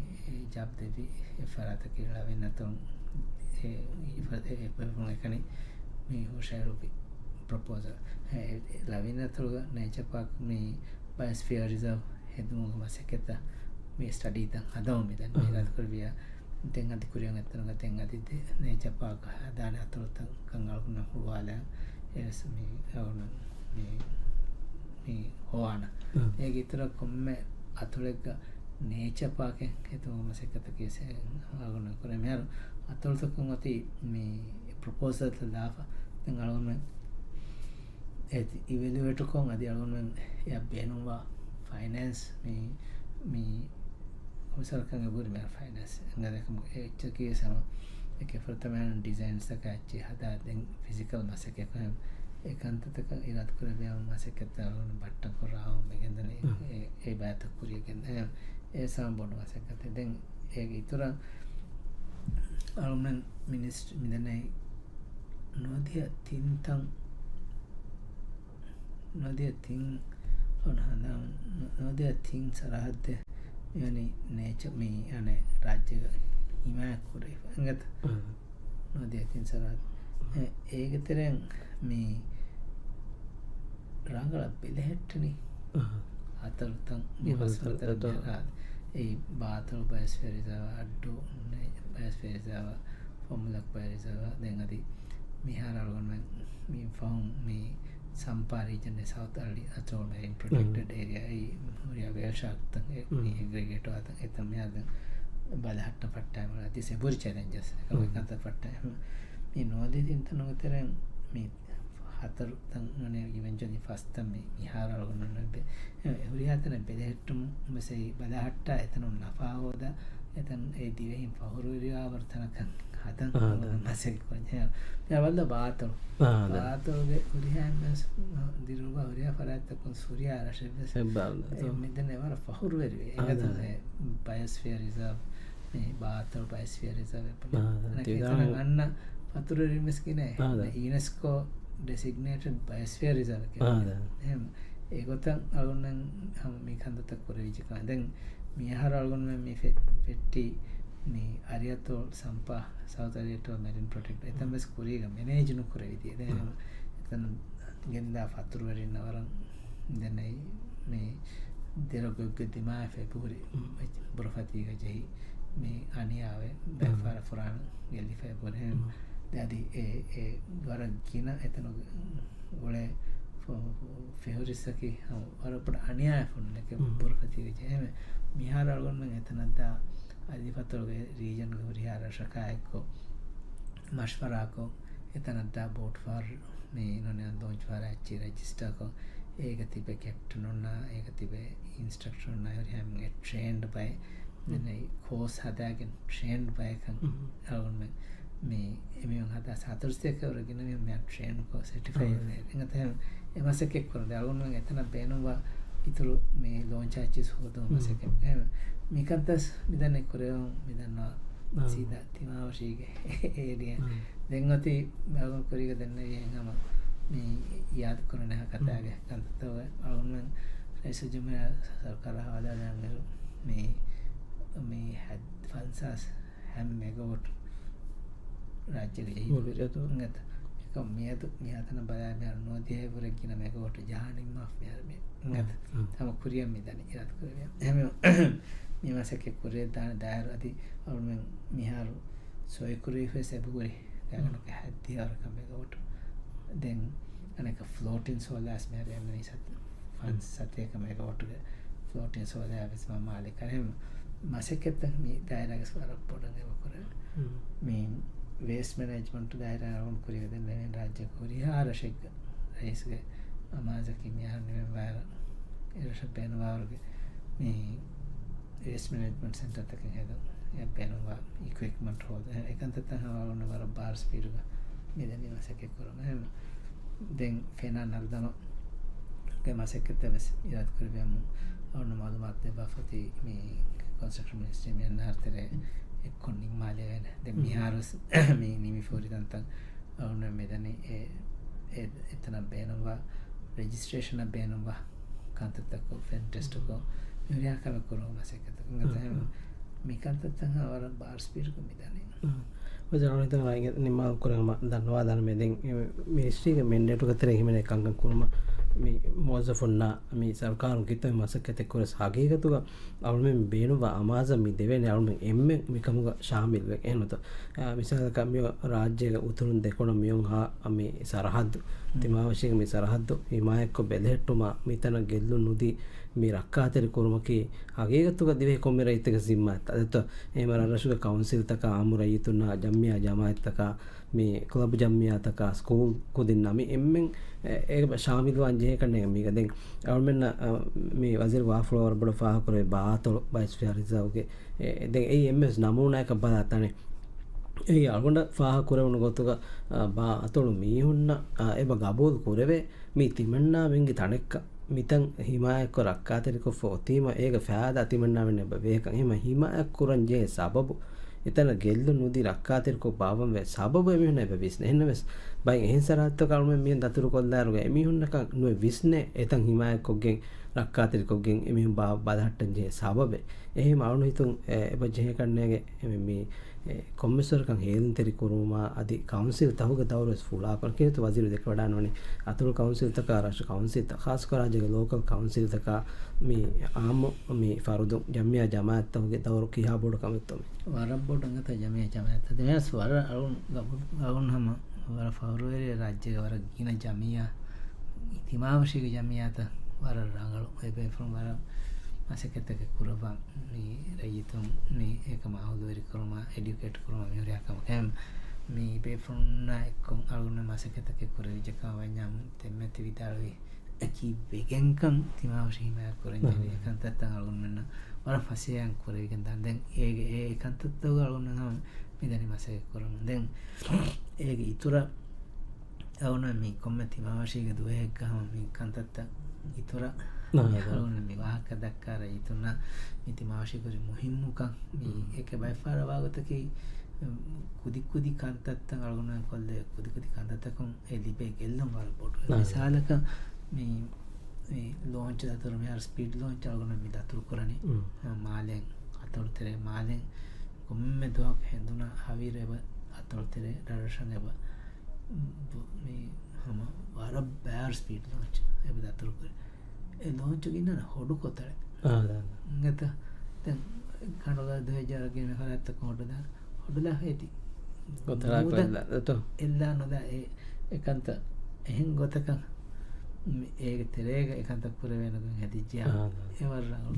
ජාබ් දෙවි එෆරාත කියලා වෙනතොන් ඒ පෙරමුණ එකනේ මේ හොෂයිරුපි ප්‍රොපෝසල් ලවිනතොල නේචර් පාක් මේ බයොස්ෆියර් රිසර්ව් හෙදුමුග මසකෙත මේ ස්ටඩි ත හදවම දැන් මේකට කරවියා දැන් අද කුරියන් අතන ගතෙන් අද නේචර් පාක් හදාන අතලත කංගල්කුණ හුවාලා එස් මේ අවුන මේ හොවාන ඒක විතර කොම්මේ අතලෙක නේචර් පාක් එකතුම මසකත කේසේ ආගොන කරේ මෙහර අතලත කොමති මේ ප්‍රොපෝසල් දාපා දැන් අලගොන ඒ ඉවැලුවේට් කොන් අද අලගොන යා බේනුවා ෆයිනෑන්ස් මේ කොමසල්කංග බුරි මේ ෆයිනෑන්ස් නදකම ඒච්චකේ සම එක ෆර්තමන් ඩිසයින්ස් එකච්චි හදා දැන් ෆිසිකල් මාසක එකම ඒකාන්තතක ඉරත් කරබියම මාසක තවන බට්ට කරාව මෙගෙන්දනේ ඒ බයත කුරියගෙන් ඒ සම්බොඩ මාසක දැන් ඒක ඉතර අලුමන් මිනිස්ට්‍රි මිදනේ නොදිය තින්තම් නොදිය තින් ඔනහදා නොදිය තින් සරහද්ද යනි නේචර් මේ අනේ රාජ්‍ය හිමා කුරේංගත නොදිය තින් සරහද්ද ඒකතරෙන් මේ රංගල බෙලහෙට්ටනේ අතරතන් ඉවසතරට ඒ බාතල් බයස්ෆියරිසව අඩ්ඩු බයස්ෆියරිසව ෆෝමුලක් බයස්ෆියරිසව දැන් අදී මිහාර අලගොන් මේ ෆෝම් මේ සම්පාරීජන සවුත් අලි අතෝල් මෙරින් ප්‍රොටෙක්ටඩ් ඒරියා ඒ මුරියා වේල්ෂාක්ත මේ ඇග්‍රීගේට් අත එතම යද බලහට්ට පට්ටම තිසේ බුරි චැලෙන්ජස් එකකට පට්ටම මේ නොදෙදින් තනතරන් මේ හතර තන්නේ ඉවෙන්චුවලි ෆස්ට් මේ මිහාර අලගොන් හුරියාතන බෙලහෙට්ටුම් මෙසේ බලහට්ට එතන නෆාවෝද එතන ඒ දිවෙහිම් පහුරුරියා වර්තනකන් හතන් මාසෙක කොන්ජා යවල්ද බාතල් බාතල්ගේ හුරියාන්ස් දිරුවා හුරියා ෆරාත්තකුන් සූර්යා රෂෙබ්ස මෙතන වර පහුරුවරි ඒකතන බයොස්ෆියර් රිසර්ව් මේ බාතල් බයොස්ෆියර් රිසර්ව් එතන අන්න පතුරුරි මිස්කිනේ යුනෙස්කෝ designated biosphere reserve කියලා එහෙම ඒකතන් අලුන්නන් මේ කන්දතක් කරවිචකා දැන් මිහාර අලගොන් මේ ෆෙට්ටි මේ අරියතෝ සම්පා සවුත් අරියතෝ මෙරින් ප්‍රොටෙක්ට් එතන බස් කුරීග මැනේජ් නුකර විදිය දැන් එතන ගෙන්දා ෆතුරු වරින් නවරන් දැන් මේ දෙරගොග්ග දිමා ෆෙබ්‍රුවරි බරෆතිග ජෙහි මේ අනියාවේ බෆාර ෆුරාන් ගෙලි ෆෙබ්‍රුවරි දැදි ඒ වර ගින එතන ගොලේ ෆෙහරිසකි වරපට අනියාය ෆොන් එක බරෆතිග ජෙහි මිහාර අලගොන් එතනදා අධිපතලගේ රීජන් ගෝරියා රශකායකෝ මෂ්වරාකෝ එතනදා බෝට් ෆාර් මේ නොනේ දොන්ච් වාරච්චි රෙජිස්ටර් කෝ ඒක තිබේ කැප්ටන් උන්නා ඒක තිබේ ඉන්ස්ට්‍රක්ටර් උන්නා හැම ට්‍රේන්ඩ් බයි මේ කෝස් හදාගෙන ට්‍රේන්ඩ් බයි කන් අලගොන් මේ එමියන් හදා සාතරස්තියක වරගෙන මේ ට්‍රේන් කෝ සර්ටිෆයි වෙන එමසෙක් කරලා අලගොන් එතන බේනවා ඉතුරු මේ ලෝන්චාචිස් හොදෝ මසෙක් එහෙම මිකන්තස් මිදන්නේ කොරයෝ මිදන්නවා සීදා තිමාවශීගේ ඒරියා දැන් අති මම කරික දෙන්නේ එහෙම මේ යාද කරන කතාවේ කන්තව අලුන් රයිසජම සරකාර හවලා දැන් මේ had ෆන්සස් හැම මෙගාවොට් රාජ්‍යයේ ඉවරතු නැත මියතු මියතන බලය මෙ නොදිය පුරක්කින මේකට ජානින් මේ තම කුරියම් මිදන ඉරත් කරය හැම මිමසක කුරේ දාන දායර අති අවුම මිහාරු සොයකුරේ සැබුවරි ගනක හැදියාරකමකට දැන් අනක ෆ්ලෝටින් සෝලාස් මෙරම සත් ෆන් සතයක මේකවටුග ෆ්ලෝටින් සෝලෑ විස්ම මාලි කරම මසකෙත්ත මේ දායරගස් වරක් පොඩගව කර මේ වේස් මැනේජ්මන්ට් දායරවුන් කුරියද ලැන රාජ්‍ය කුරියාරශෙක් රයිස්ගේ අමාජකි මියහන් වාර ඉරශ පේනවාවරුගේ මේ වේස් මැනේජ්මන්ට් සෙන්ටර් එකකින් හෙද ය පේනවා ඉක්විප්මන්ට් හොද එකන්තත හවුන වර බාර් ස්පීඩ්ග මෙදනි මසකෙක් කරම හැම දැන් ෆෙනා නර්දම මසකෙත්ත වෙස් ඉරත් කරවයමු අවුන මාළුමාත්ය බාපති මේ කන්ස්ට්‍රක්ෂන් මිනිස්ට්‍රි මෙන්න අර්තරේ එක්කොන්නින් මාලය ද මිහාරුස් මේ නිමි ෆෝරිතන්තන් අවුන මෙදනි එතන බේනවා රෙජිස්ට්‍රේෂන බේනවා කන්තතකෝ ෆෙන් ටෙස්ටකෝ මිරියාකල කරෝ මසකෙත මිකන්තතන් අවර බාර් ස්පීඩ්ක මිදනේ ජනත නිර්මාණ කරම දන්නවා දන මෙදෙන් මිනිස්ට්‍රීක මෙන්ඩටු කතර හිමන එකංග කුරුම මෝසෆොන්න මේ සර්කාරු කිත මසක තෙක්කොර සාගීගතුක අවුම බේනුවා අමාසමි දෙවෙන අවුම එම මිකමුග ශාමිල්ව එනොත මිසාකමිය රාජ්‍යක උතුරුන් දෙකොන මියුන් හා මේ සරහද්දු තිමාවශයක මේ සරහද්දු හිමායක්කො බෙදහෙට්ටුමා මිතන ගෙල්ලු නුදී මේ රක්කාතෙරි කුරුමකි අගේගතුක දිවේ කොමෙර ඉතක සිම්මත් අදත එම රශුක කවුන්සිල්තක ආමුරයිතුන්න ජම්මියා ජමාඇත්තක මේ ක්ලබ් ජම්මියාතක ස්කූල් කුදින් නමි එම්මෙන් ඒ ශාමිල්වාන් ජයකන්නේ මේකදෙන් අවුමෙන්න මේ වසිර වාෆලෝවර බඩ ෆාහකරේ බාතොල බයිස්ෆියාරිසාවගේ එ ඒ එම්ස් නමුණයක බදාතනේ ඒ අල්ගොඩ ෆාහ කුරවුණු ගොතුක බා අතොළු මීහුන්න එබ ගබෝල් කුරවේ මේ තිමන්නා වෙන්ගේ තනෙක්ක මිතන් හිමායක්කො රක්කාතරිකො ෆෝතීම ඒක ෆෑද අතිමන්නාවෙන් එබ වේක එම හිමායක් කුරන් ජේ සබබු එතන ගෙල්ලු නුදි රක්කාතරිකො බාවම් වේ සබබු එමිහුන එබ විස්නේ එන්නවෙස් බයි එහෙන්සරාත්ත කල්ම මියන් දතුරු කොල්දාරුග එමිහුන්නක නුවේ විස්නේ එතන් හිමායක්කොගෙන් රක්කාතරිකොගෙන් එමිහුන් බාදහට්ටන් ජේ සබබේ එහෙම අවුණු හිතුන් එබ ජේ කන්නේගේ මේ කොම්මස්වරකන් හේන්තෙරි කුරුමා අධි කවුන්සිල් තහුග දවරස් ෆුලා කර කියතු වසිරු දෙක වඩානවනේ අතුරු කවුන්සිල් තක රාෂ්ට්‍ර කවුන්සිල් ખાસ කරාජක ලෝකල් කවුන්සිල් තක මේ ආම මේ ෆරුදු ජම්මියා ජමාඅත් තහුගේ දවර කියා බෝඩ කමෙත්තොම වරබ් බෝඩ ngත ජම්මියා ජමාඅත් දෙමස් වර අරුන් හම වර ෆවරුවේ රාජ්‍ය වර ගින ජම්මියා ඉතිමාවශික ජම්මියාත වර රංගල එබේ ෆ්‍රොම් වර මසකෙතක කුරවා මේ රයිතුන් මේ ඒක මාහුදුවරි කරම එඩියුකේට් කරම මියුරියාකම කැම් මේ බේෆොන්න එක්කොන් අලුන මසකෙතක කුර විජකවඤ්ඤම් තෙමෙති විදාලි අකි වෙගෙන්කම් තිමාවශීම කරන්නේ ඒකන්තත් අලුන මෙන්න වර ෆසියන් කුර විගෙන් දැන් ඒ ඒකන්තත් අලුන නම් මෙදනි මසක කරන දැන් ඒක ඉතුරු අවුන මේ කොම්මති මාවශීක දුවේ ගහම මේ කන්තත් ඉතුරු හරුන විවාහක දක්කාර ඉතුන්න මිති මාශිකරි මුහිම්මුකන් මේ එක බයිෆාර වාගතකි කුදි කන්තත්තන් අලුන කොල්ල කුදි කන්තත්තකම් එලිබේ ගෙල්ලම් වල පොට විශාලක මේ ලොන්ච් දතර මෙහර ස්පීඩ් ලොන්ච් අලුන මි දතුරු කරණි මාලෙන් අතොල්තරේ මාලෙන් කොම්මෙ දුවක් හෙඳුනා හවිරෙව අතොල්තරේ දර්ශන එව මේ හම වර බෑර් ස්පීඩ් ලොන්ච් එව දතුරු කරේ ලෝංචු ගන්න හොඩු කොතර ගත කනුග දජරගෙන හරත්තක හොටද හොඩලා හේති එල්ලා නොද එකන්ත එහෙන් ගොතක ඒ තෙරේග එකන්ත පුර වෙනක හැතිච්චා එවරගු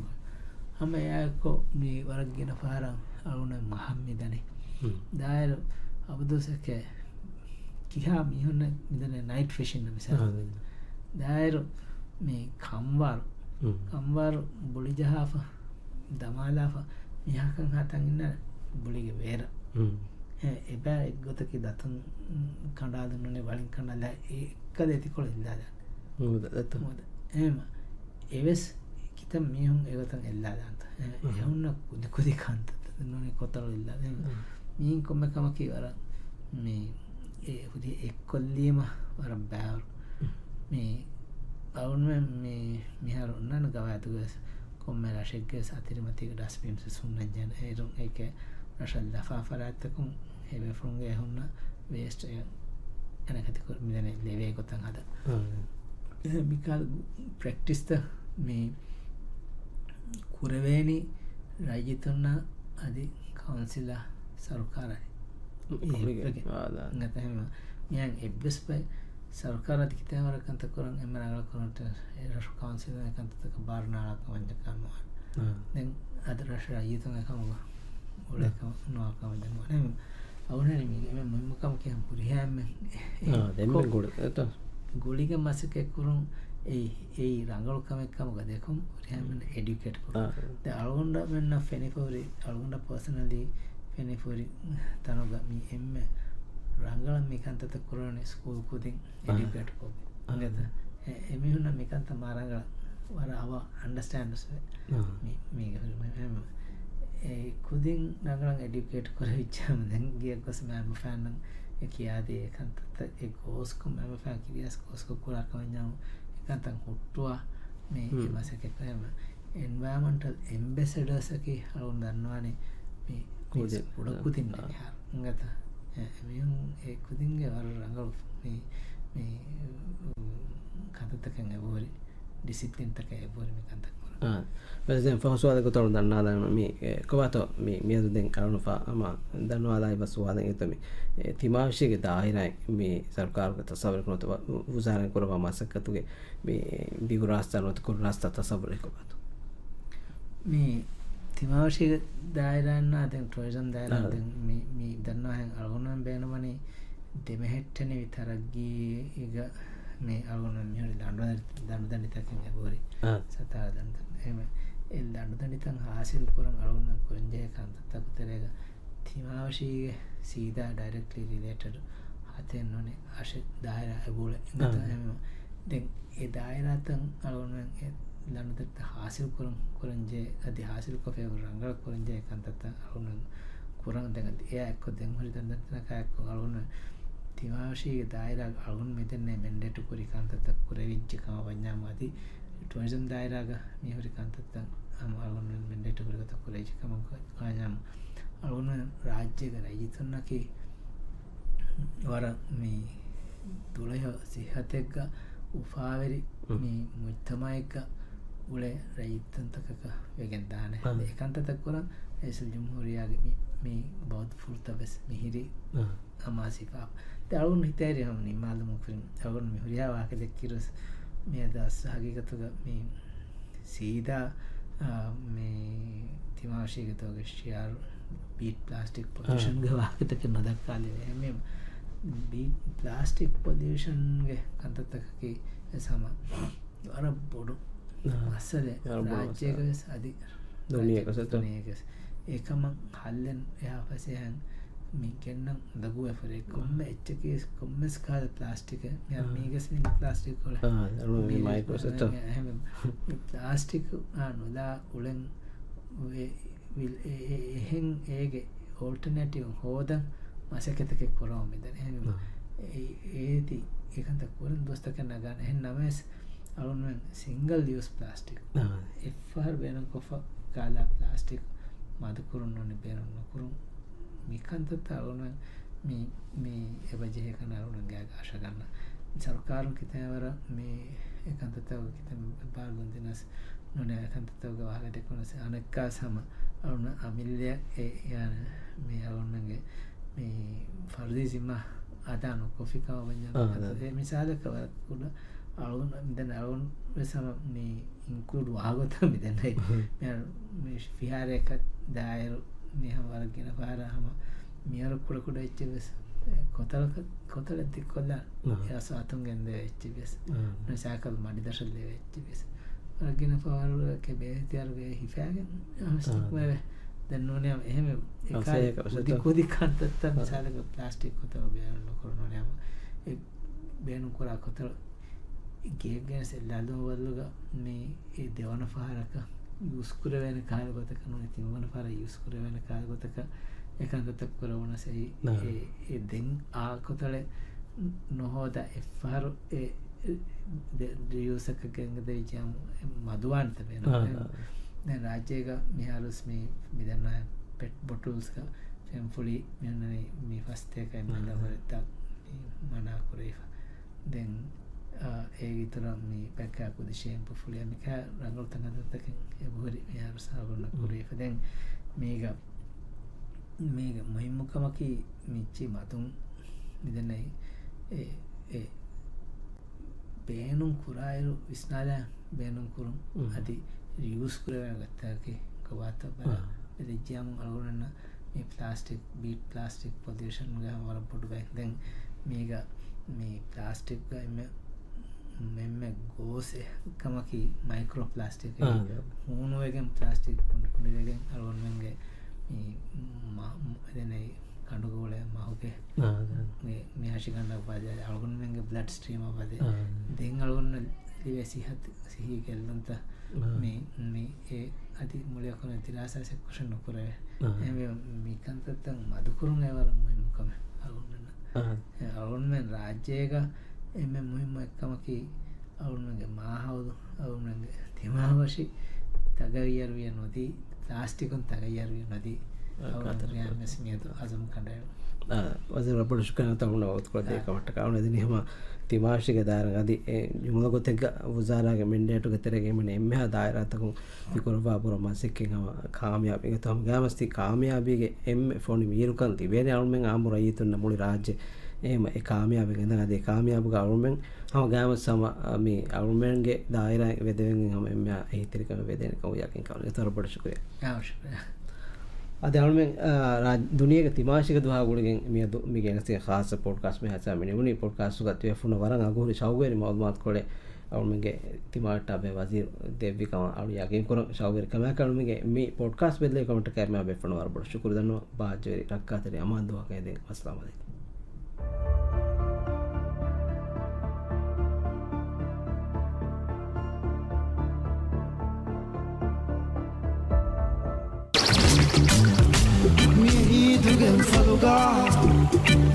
හම එයකෝ මේ වරක්ගෙන පාරම් අලුන මහම්මිදනේ දායර අබදසක කිහා මිහුන්න මිදන නයිට් ෆිෂන් මිසා දායරු මේ කම්වාරු බුලි ජහාප දමාලාප මිහකන් හතන් ඉන්න බුලිග වේර එබෑ එක් ගොතකි දතුන් කඩාදුන්නනේ වලින් කන්නල එක දෙති කොළ ඉල්ලාද එම එවෙස් කිත මිහුන් එගතන් එල්ලාදාන්ත එහුන්න කුදිකුදි කන්ත නොනේ කොතරු ඉල්ලාද මීන් කොම්මකමකි වර මේ ඒ හුදි එක්කොල්ලීම වර බෑවරු මේ අවුන්ම මේ මිහර උන්නන ගවඇතුග කොම්ම රශෙක්ග සතිරමතික ඩස්පිම් සුන්නජන ඒරුම් එක රශල් දෆා ෆරඇත්තකුම් හෙබෆරුන්ගේ හුන්න වේස්ටය එනකතිකර මිදන ලෙවේ කොතන් හද මිකාල් ප්‍රක්ටිස්ත මේ කුරවේණි රජතුන්න අධි කවන්සිල්ලා සරුකාරයි ගතහෙම මියන් එබ්බස් පයි සරකාරති කිතවරකන්ත කරන් එම රඟල කරනට රශ කවන්සිල කන්තක බාරනාලක වංජකන්නවා දැන් අද රශ අයතුන් එකමුග ඔලක නොකම දන්නවා අවුන මෙමකම කියම් පුරිහෑම දෙම ගොඩ ගොලිග මසකෙකුරුම් ඒ රංගලකමක්කමග දෙකුම් රිහමට එඩිකට් අලුගොන්ඩ මෙන්න ෆෙනිපවරි අලුගොන්ඩ පර්සනලී ෆෙනිපරි තනොග මී එම්ම රංගල මිකන්තත කරන ස්කූල්කුතින් එඩිකට් කෝබ අගත එමිහුන්න මිකන්ත මාරංගල වර අව අන්ඩස්ටෑන්ඩස් ඒ කුදින් නගලන් එඩිකේට් කර විච්චාම දැන් ගිය කොස් මෑම ෆෑන්නම් කියාදේ එකන්තත ගෝස්කුම් මෑම ෆෑන් කිරියස් ගෝස්කු කුරාකවඥාම එකන්තන් හුට්ටුවා මේ මසකෙකම එන්වර්මන්ටල් එම්බෙසඩර්සකි හලුන් දන්නවානේ මේ උඩකුතින් ගත එමිහුන් ඒ කුදින්ගේ වර රංගල මේ කතතකෙන් ඇබෝරි ඩිසිප්ලින්තක ඇබෝරි මේ කන්තක් වැසෙන් ෆහසුවාදක තොරු දන්නාදාන මේ කොවතෝ මේ මියදු දෙන් කරුණු ෆාම දන්නවාදායි බසුවාදන් එතමි තිමාවිශයේ දාහිරයි මේ සර්කාරක තසවර කරනත වුසාරන් කරවා මාසකතුගේ මේ බිගුරාස්තනොත කුරාස්ත තසවර කොවතෝ මේ තිමාවිශයේ දාහිරන්න දැන් ටුරිසම් දාහිරන් දැන් මේ දන්නවා හැන් අලගොනන් බෑනමනේ දෙමහෙට්ටනේ විතරක් ගියේ මේ අලගොනන් මිහරි දඬුදඬිතකින් ඇබෝරි සතාර දඬුදඬ එහෙම ඒ දඬුදඬිතන් හාසිල් කරන් අලගොනන් කොරංජේ කන්තතකුතරේක තිමාවිශයේ සීදා ඩයිරෙක්ට්ලි රිලේටඩ් හතෙන් නොනේ අශ දාහිර ඇබෝල එහෙම දැන් ඒ දාහිරතන් අලගොනන් දඬුදඬිත හාසිල් කරන් කොරංජේ අධි හාසිල් කොෆේ රංගල කොරංජේ කන්තත අලගොනන් kurang dengan dia ekko den hori dan ekko alun timashi daira alun meten ne mandate kuri kantata kuravijje kama wanyamadi tourism daira ga mi hori kantata am alun mandate kuri kata kuravijje kama wanyam alun rajya ga rajitunaki wara mi dulaya sihatekga ufaveri mi mujtamaika ule rajitantaka wegen dane ekantata kurang Esala ජම්හුරියාගේ මේ බෞද්ධ ෆුර්තවස් මිහිරි අමාසිපා දරුන් හිතේරිය හමුනි මාළුම film අවුන් මිහුරියා වාක දෙක්කිරස් මේ දස් හගීකතුග මේ සීදා මේ තිමාශීගතෝගේ ෂියාර් beat plastic pollution ගේ වාකතක නදක්කාලේ මේ beat plastic pollution ගේ කන්තතකකේ සම අර බොඩු අස්සලේ රාජ්‍යයේ අධි දුනියකස ඒකම හල්ලෙන් එහා පසයන් මිකෙන්නම් දගුව ෆරේ කොම්ම එච්චකේස් කොම්මස් කාද ප්ලාස්ටික මේගස් මින් ප්ලාස්ටික් වල මේ මයික්‍රොසෙට් ප්ලාස්ටික් නොදා උලෙන් එහෙන් ඒගේ ඕල්ටර්නටිව් හෝදන් මසකතක කරව මෙදන එහෙම ඒති ඒකන්ත කරන් දොස්තක නගන එහෙන් නමස් අලුන් සිංගල් යූස් ප්ලාස්ටික් එෆර් වෙන කොෆ කාලා ප්ලාස්ටික් මදකුරුන් නොනේ බේරන්න කුරුම් මිකන්තත අලුන් මේ එබජේ කන අලුන් ගාග ආශ ගන්න සරකාරුන් කිතේවර මේ එකන්තතව කිතම බාලුන් දිනස් නොනේ එකන්තතව ගවහල දෙකොනස අනක්කා සම අලුන් අමිල්ය ඒ යන මේ අලුන්ගේ මේ ෆර්දි සිම අදාන කොෆිකව වඤ්ඤා ඒ මිසාලක වකුඩ alun dan alun bersama ni include wagot dan මේ විහාරයක දායර මෙහම වර්ගින පාරහම මියර කුඩ කුඩ එච්චබස් කොතල දික්කොල්ලා යස අතුන් ගෙන්ද එච්චබස් නසාකල් මඩි දශල් දෙව එච්චබස් වර්ගින පාරක බේතියර්ගේ හිෆාගෙන් ස්ටික් වේ දැන් නෝනේ එහෙම ඒකයි කොදි කන්තත් මිසාලක ප්ලාස්ටික් කොතල බේරන්න කරනවා ඒ බේනු කරා කොතල ගේගෙන සෙල්ලාදම වලක මේ ඒ දෙවන පාරක යූස් කර වෙන කාලගතක නොනේ තිවන පාර යූස් කර වෙන කාලගතක එකන්තක් කරවන සෙයි ඒ දෙන් ආකොතල නොහොද එෆාර ඒ දියුසක ගෙන්ද දෙජම් මදුවන්ත වෙනවා දැන් රාජ්‍යයක මිහාරුස් මේ මිදන්න පෙට් බොටල්ස් ක ෆෙම්ෆුලි මෙන්නනේ මේ ෆස්ට් එකයි මන්දවරට මනා කුරේෆ දැන් ඒ විතර මේ පැක්කා කුදිශයෙන් පුෆුලිය මික රංගල් තංගදත්තකින් ඒ බොරි යාර සාවන කුරේෆ දැන් මේක මුහිම්මුකමකි මිච්චි මතුන් මිදනයි ඒ බේනුම් කුරායරු විස්නාල බේනුම් කුරුම් අදි රියුස් කරගත්තාකි කවාත බල එදිජ්ජාම අලගොන්න මේ ප්ලාස්ටික් බීට් ප්ලාස්ටික් පොල්යුෂන් ගහ වල පොඩු බැක් දැන් මේක මේ ප්ලාස්ටික් ගයිම මෙම ගෝසේ කමකි මයික්‍රෝ ප්ලාස්ටික් හුණුවගෙන් ප්ලාස්ටික් කුඩුවගෙන් අලගොන්නගේ මේ කඩුගෝල මහුගේ මේ හශිකණ්ඩක් පාජය අලගොන්නගේ බ්ලඩ් ස්ට්‍රීම පදේ දෙන් අලගොන්න ලිවේ සිහි කෙල්ලන්ත මේ ඒ අති මුලයකොන තිලාසාසෙක් කුෂන් නොකරේ මිකන්තත්තන් මදුකුරුන් ඇවර මුහිමුකම අලගොන්මෙන් රාජ්‍යයක එම මුහිම එක්කමකි අවුන්ගේ මාහවුදු අවුන්ගේ තිමාවශි තගවියරුවිය නොදී ප්ලාස්ටිකුන් තගයරුවිය නොදී අවරයන්නස්මියතු අසම කණ්ඩයල වසර පොඩුෂ්කන තමුණ ඔත්කොදේ කමට කවුන දිනීම තිමාශික දාර අදි ජුමුලකොතෙක් වුසාරාගේ මෙන්ඩේටු ගෙතරගේමන එම්හ දායරත්තකුන් විකුරවාපුර මසික්කෙන් කාමයාපික තම ගෑමස්ති කාමයාබිගේ එම් ෆෝනි මීරුකන් තිබේන අලුමෙන් ආමුර අයිතුන්න මුළි රාජ්‍ය එහෙම ඒ කාමයාබික ඉඳන් කාමයාබුක අලුමෙන් හම ගෑම සම මේ අලුමෙන්ගේ දායර වෙදවෙන් හම එම්හ හිතරිකම වෙදෙන කවුයකින් කවුන තොර පොඩුෂුකේ අදහුමෙන් දුනියක තිමාශික දුහාගුණගෙන් මේ ගෙනස්තිය ખાસ පොඩ්කාස්ට් මේ හසම නෙමුනි පොඩ්කාස්ට් උගත් වෙෆුන වරන් අගුරි ශෞගේරි මවුමාත් කොලේ අවුමගේ තිමාට අපේ වසීර් දෙවිකම අලු යකින් කර ශෞගේරි කම කලුමගේ මේ පොඩ්කාස්ට් බෙදලේ කමෙන්ට් කරම බෙෆුන වර බොඩ ශුක්‍ර දන්නවා බාජ්ජේරි රක්කාතරි අමාන් දුවා කේදේ අස්ලාම අලයිකුම් Dugan faluga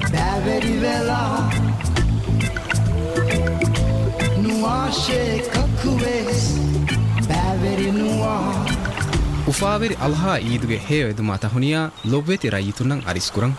baveri vela nuashe kakuves baveri nuwa උෆාවෙරි අල්හා ඊදුගේ හේ වෙදුමා තහුනියා ලොබ්වෙති රයිතුනන් අරිස්කුරන්